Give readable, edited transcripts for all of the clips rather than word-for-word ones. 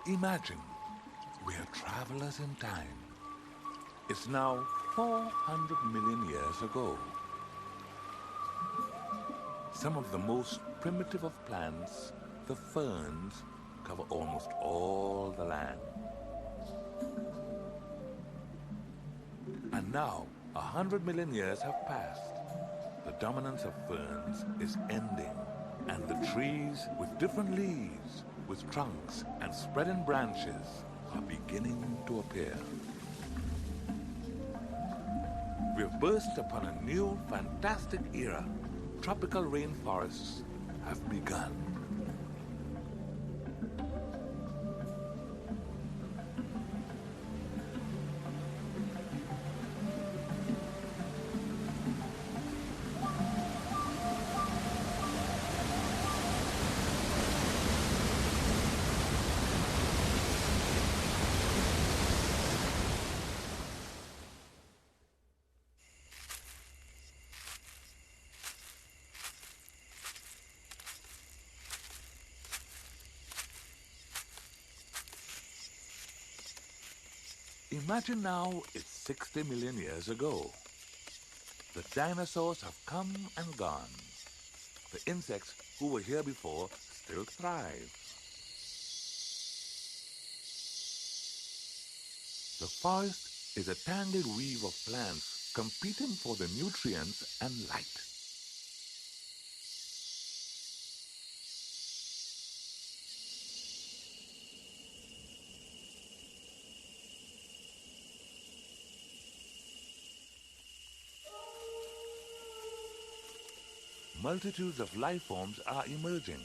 Imagine we are travelers in time. It's now 400 million years ago. Some of the most primitive of plants, the ferns, cover almost all the land. And now, 100 million years have passed. The dominance of ferns is ending, and the trees with different leaves, with trunks and spreading branches are beginning to appear. We've burst upon a new, fantastic era. Tropical rainforests have begun. Imagine now it's 60 million years ago. The dinosaurs have come and gone. The insects who were here before still thrive. The forest is a tangled weave of plants competing for the nutrients and light. Multitudes of life forms are emerging.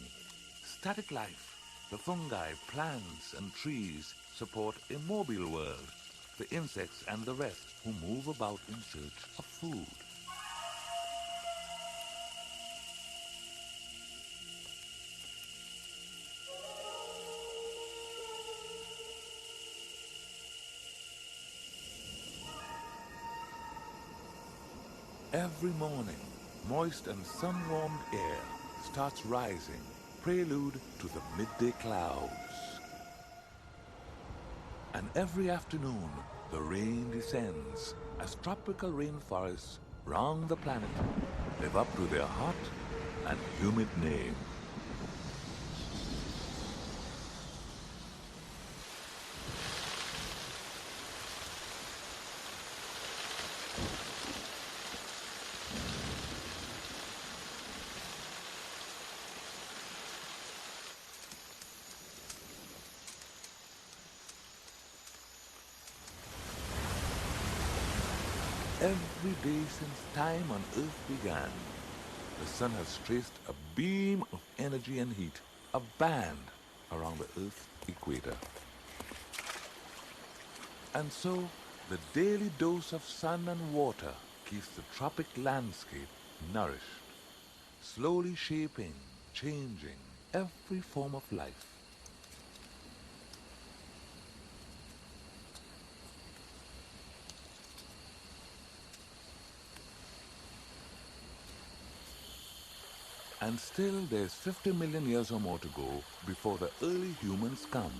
Static life, the fungi, plants, and trees support a mobile world, the insects and the rest who move about in search of food. Every morning, moist and sun-warmed air starts rising, prelude to the midday clouds. And every afternoon, the rain descends as tropical rainforests round the planet live up to their hot and humid name. Every day since time on Earth began, the sun has traced a beam of energy and heat, a band around the Earth's equator. And so, the daily dose of sun and water keeps the tropic landscape nourished, slowly shaping, changing every form of life. And still there's 50 million years or more to go before the early humans come.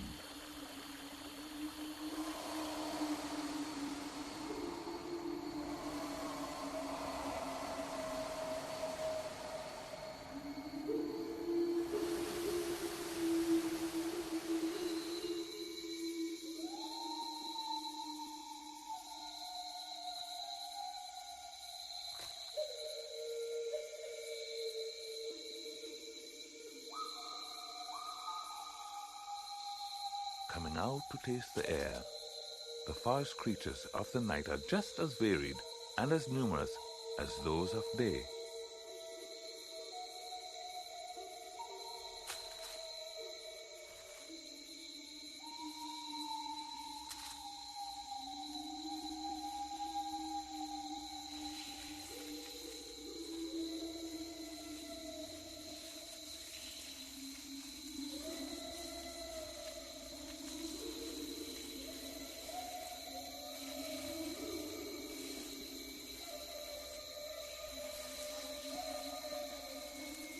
Coming out to taste the air, the forest creatures of the night are just as varied and as numerous as those of day.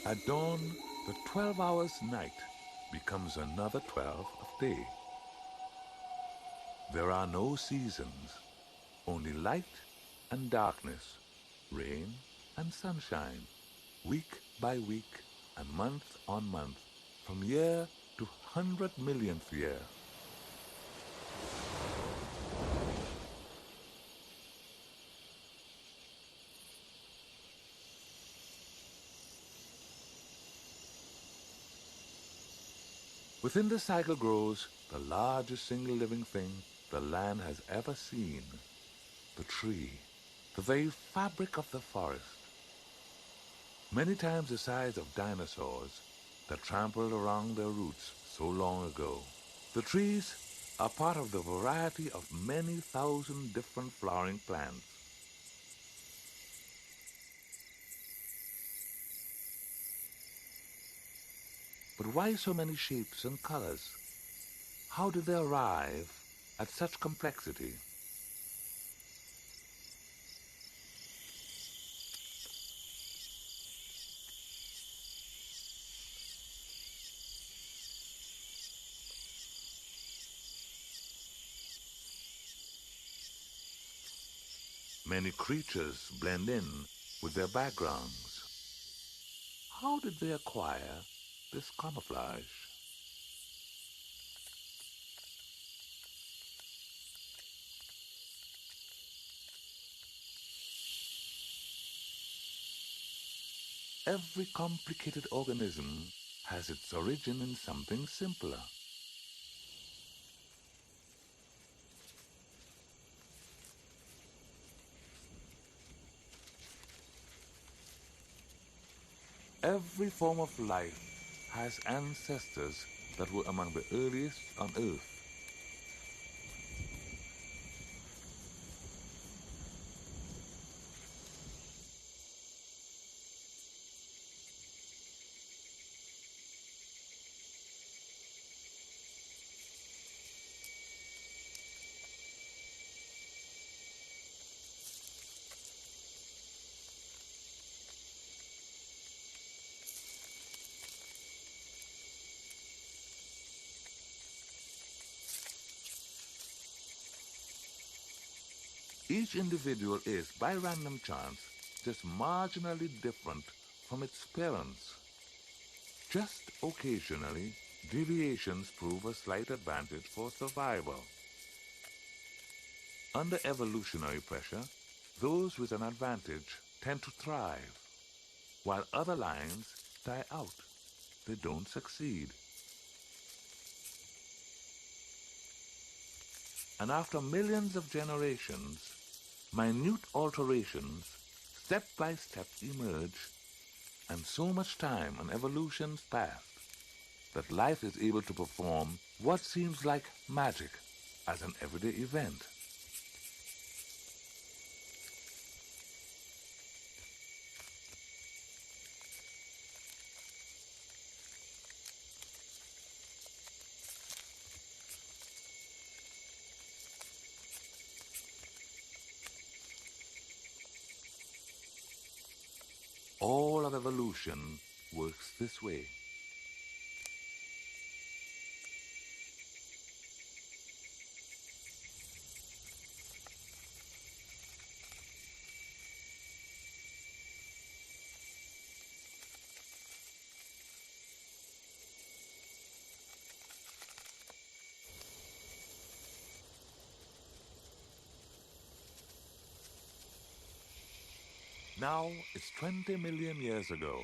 At dawn, the 12 hours night becomes another 12 of day. There are no seasons, only light and darkness, rain and sunshine, week by week and month on month, from year to 100 millionth year. Within the cycle grows the largest single living thing the land has ever seen, the tree, the very fabric of the forest. Many times the size of dinosaurs that trampled around their roots so long ago. The trees are part of the variety of many thousand different flowering plants. But why so many shapes and colors? How did they arrive at such complexity? Many creatures blend in with their backgrounds. How did they acquire this camouflage? Every complicated organism has its origin in something simpler. Every form of life has ancestors that were among the earliest on Earth. Each individual is, by random chance, just marginally different from its parents. Just occasionally, deviations prove a slight advantage for survival. Under evolutionary pressure, those with an advantage tend to thrive, while other lines die out. They don't succeed. And after millions of generations, minute alterations step by step emerge, and so much time and evolution's passed that life is able to perform what seems like magic as an everyday event. All of evolution works this way. Now it's 20 million years ago.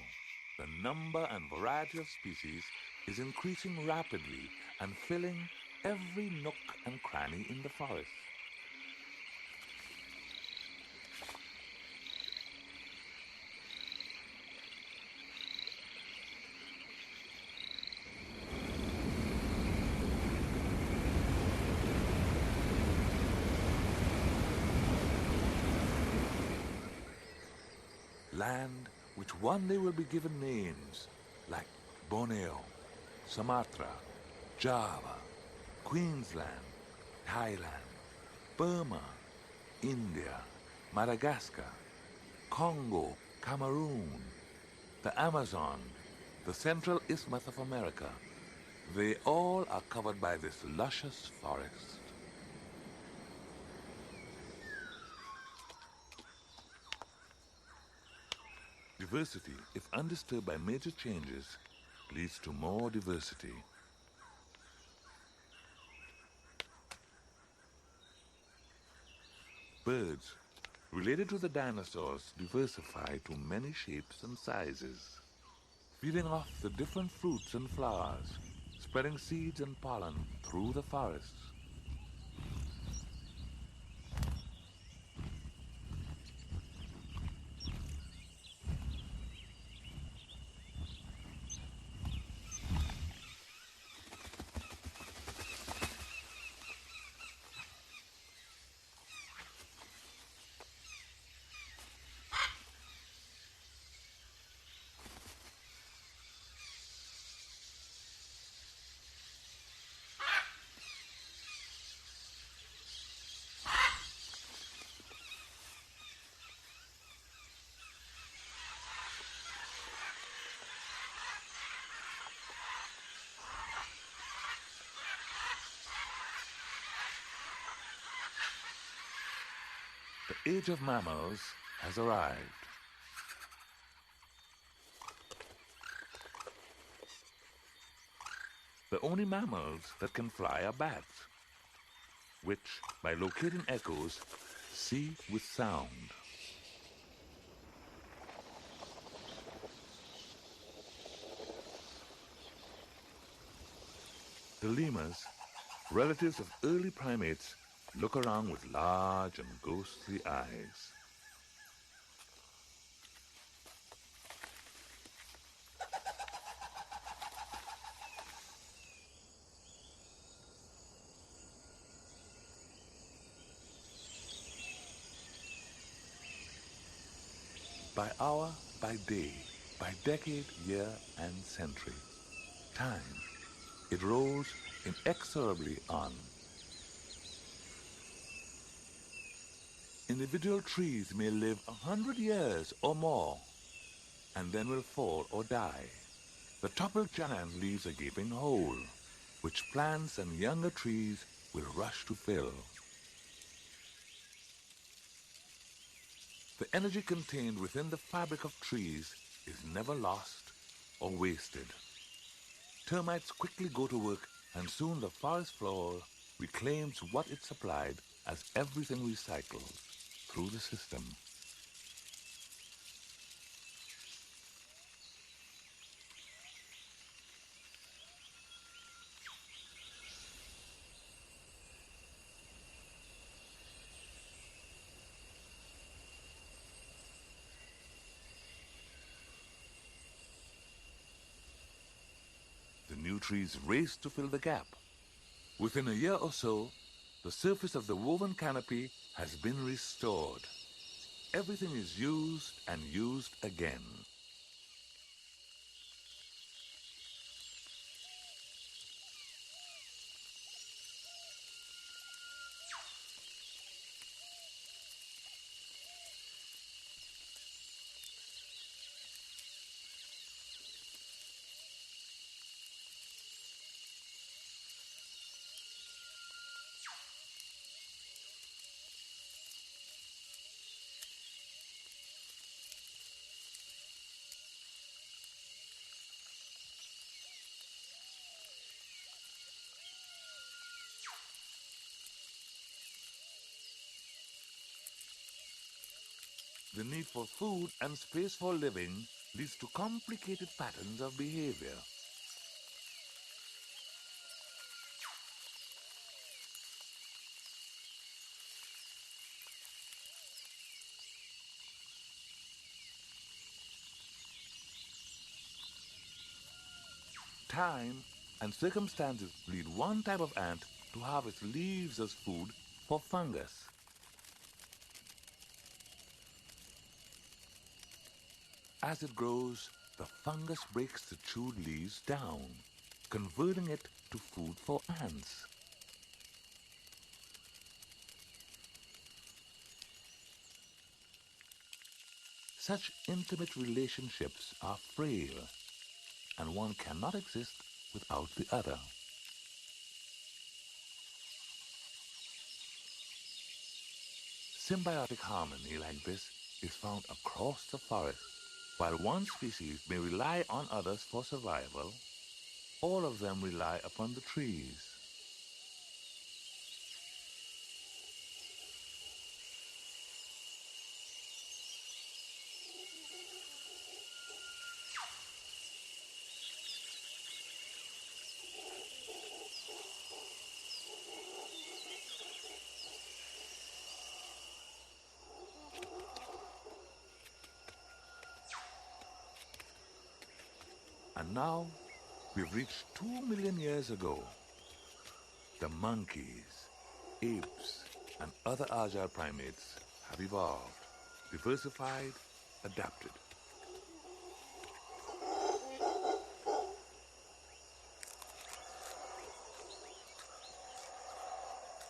The number and variety of species is increasing rapidly and filling every nook and cranny in the forest. Land which one day will be given names like Borneo, Sumatra, Java, Queensland, Thailand, Burma, India, Madagascar, Congo, Cameroon, the Amazon, the Central Isthmus of America. They all are covered by this luscious forest. Diversity, if undisturbed by major changes, leads to more diversity. Birds, related to the dinosaurs, diversify to many shapes and sizes, feeding off the different fruits and flowers, spreading seeds and pollen through the forests. The age of mammals has arrived. The only mammals that can fly are bats, which, by locating echoes, see with sound. The lemurs, relatives of early primates, look around with large and ghostly eyes. By hour, by day, by decade, year, and century, time, it rolls inexorably on. Individual trees may live 100 years or more, and then will fall or die. The toppled giant leaves a gaping hole, which plants and younger trees will rush to fill. The energy contained within the fabric of trees is never lost or wasted. Termites quickly go to work, and soon the forest floor reclaims what it supplied as everything recycled through the system. The new trees race to fill the gap. Within a year or so, the surface of the woven canopy has been restored. Everything is used and used again. The need for food and space for living leads to complicated patterns of behavior. Time and circumstances lead one type of ant to harvest leaves as food for fungus. As it grows, the fungus breaks the chewed leaves down, converting it to food for ants. Such intimate relationships are frail, and one cannot exist without the other. Symbiotic harmony like this is found across the forest. While one species may rely on others for survival, all of them rely upon the trees. And now, we've reached 2 million years ago. The monkeys, apes, and other agile primates have evolved, diversified, adapted.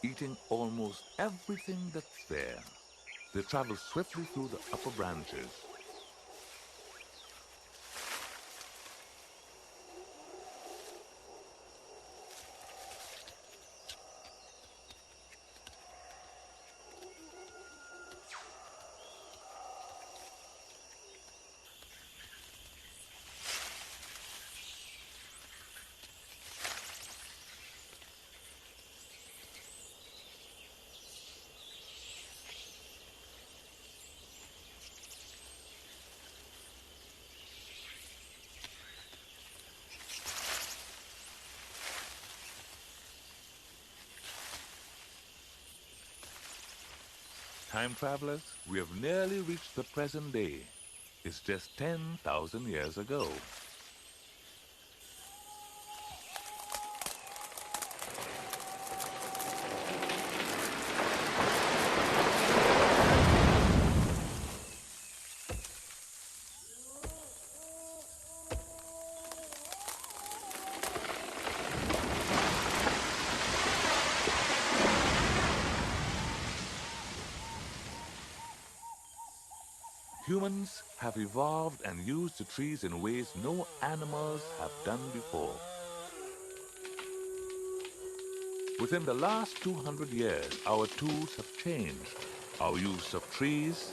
Eating almost everything that's there, they travel swiftly through the upper branches. Time travelers, we have nearly reached the present day. It's just 10,000 years ago. Humans have evolved and used the trees in ways no animals have done before. Within the last 200 years, our tools have changed. Our use of trees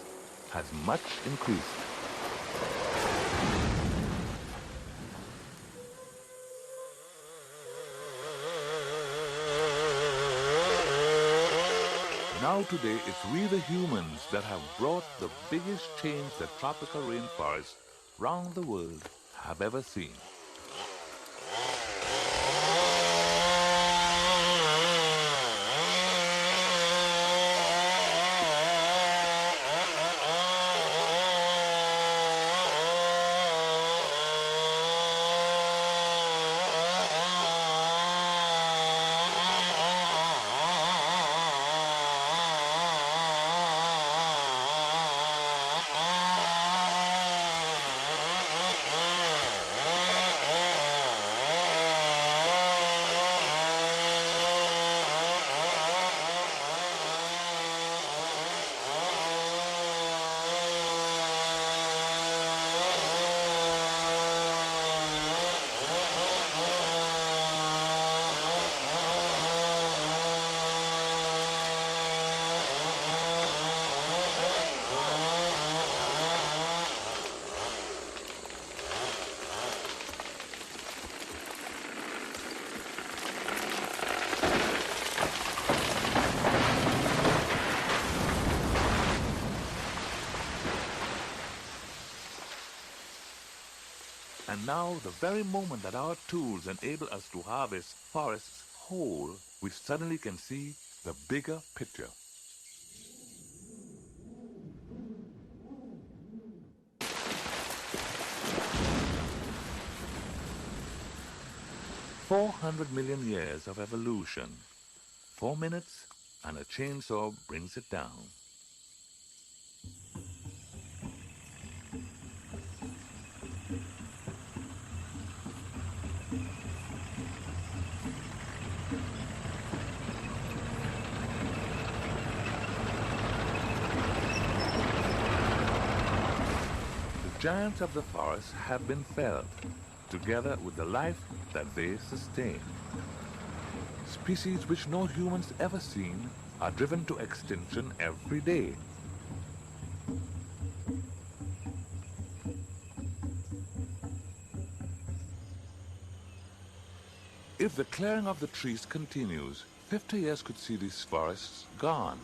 has much increased. Now today, it's we the humans that have brought the biggest change that tropical rainforests around the world have ever seen. And now, the very moment that our tools enable us to harvest forests whole, we suddenly can see the bigger picture. "400 million years of evolution. 4 minutes and a chainsaw brings it down." The giants of the forest have been felled, together with the life that they sustain. Species which no humans ever seen are driven to extinction every day. If the clearing of the trees continues, 50 years could see these forests gone,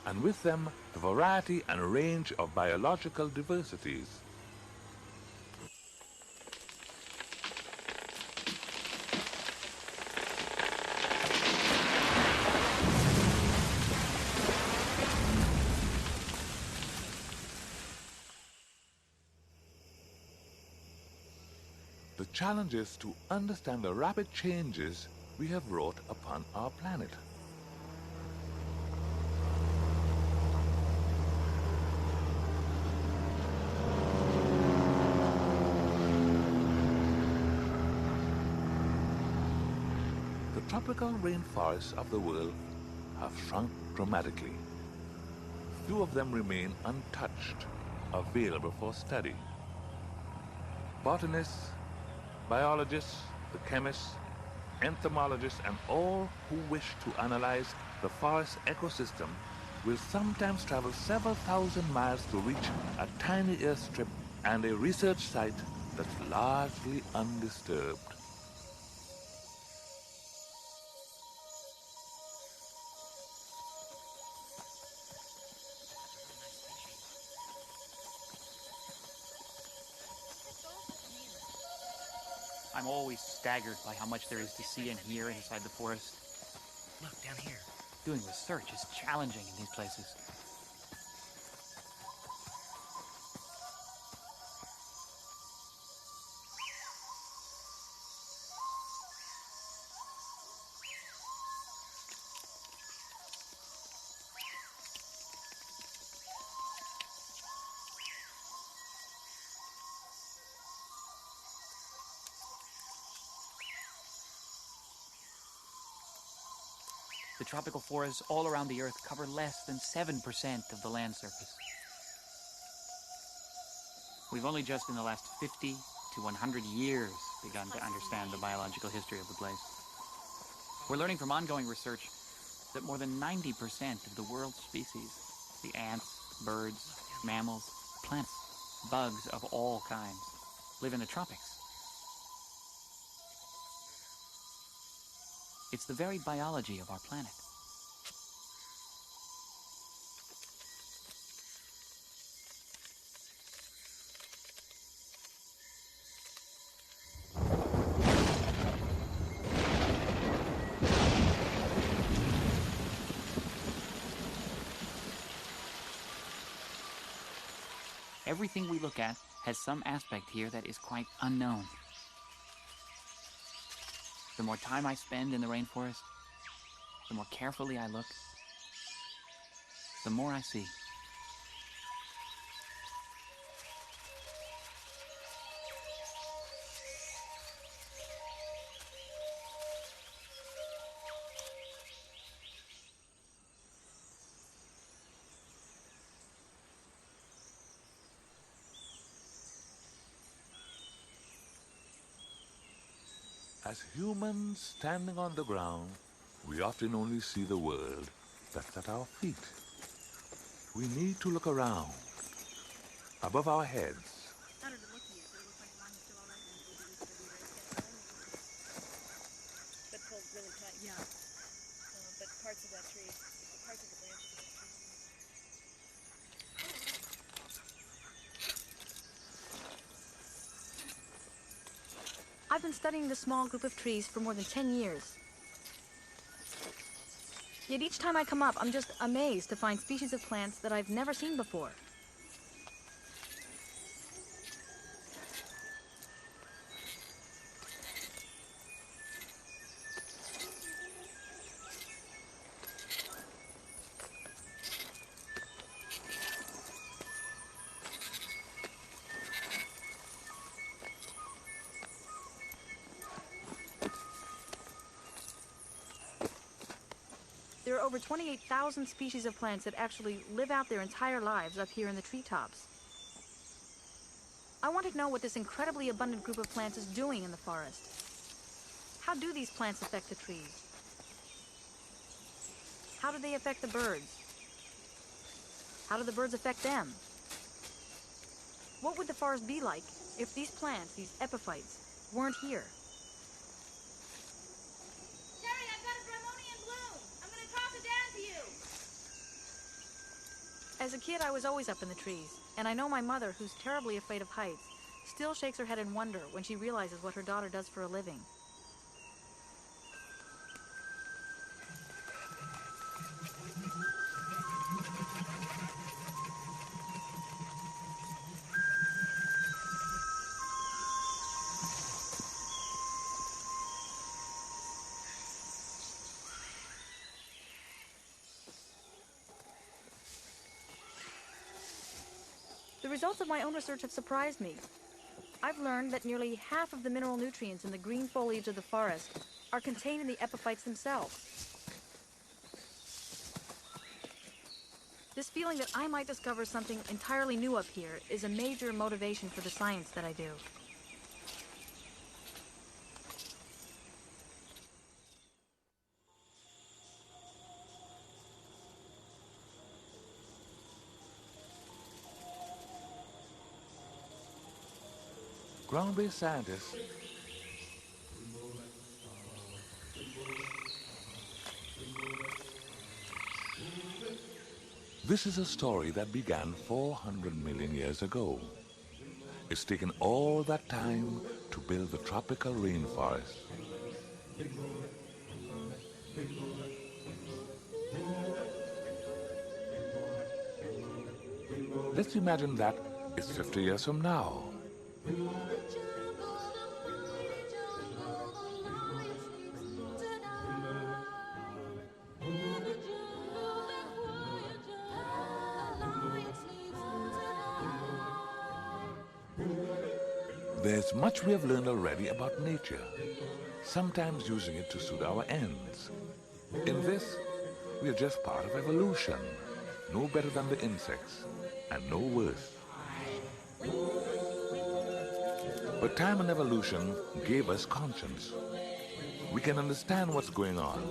and with them the variety and range of biological diversities. The challenge is to understand the rapid changes we have wrought upon our planet. The tropical rainforests of the world have shrunk dramatically. Few of them remain untouched, available for study. Botanists, biologists, the chemists, entomologists, and all who wish to analyze the forest ecosystem will sometimes travel several thousand miles to reach a tiny airstrip and a research site that's largely undisturbed. I'm always staggered by how much there is to see and hear inside the forest. Look, down here. Doing research is challenging in these places. The tropical forests all around the Earth cover less than 7% of the land surface. We've only just in the last 50 to 100 years begun to understand the biological history of the place. We're learning from ongoing research that more than 90% of the world's species, the ants, birds, mammals, plants, bugs of all kinds, live in the tropics. It's the very biology of our planet. Everything we look at has some aspect here that is quite unknown. The more time I spend in the rainforest, the more carefully I look, the more I see. As humans standing on the ground, we often only see the world that's at our feet. We need to look around, above our heads. But pulled really tight. Yeah. But parts of that tree, parts of the branches of that tree. I've been studying this small group of trees for more than 10 years. Yet each time I come up, I'm just amazed to find species of plants that I've never seen before. There are over 28,000 species of plants that actually live out their entire lives up here in the treetops. I want to know what this incredibly abundant group of plants is doing in the forest. How do these plants affect the trees? How do they affect the birds? How do the birds affect them? What would the forest be like if these plants, these epiphytes, weren't here? As a kid, I was always up in the trees, and I know my mother, who's terribly afraid of heights, still shakes her head in wonder when she realizes what her daughter does for a living. The results of my own research have surprised me. I've learned that nearly half of the mineral nutrients in the green foliage of the forest are contained in the epiphytes themselves. This feeling that I might discover something entirely new up here is a major motivation for the science that I do. Ground-based scientists This is a story that began 400 million years ago. It's taken all that time to build the tropical rainforest. Let's imagine that it's 50 years from now. There's much we have learned already about nature, sometimes using it to suit our ends. In this, we are just part of evolution, no better than the insects, and no worse. But time and evolution gave us conscience. We can understand what's going on.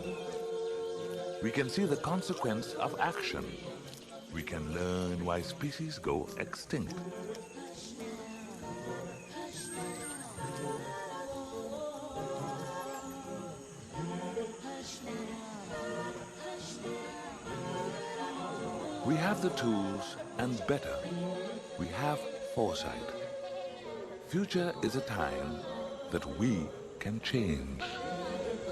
We can see the consequence of action. We can learn why species go extinct. We have the tools, and better, we have foresight. Future is a time that we can change.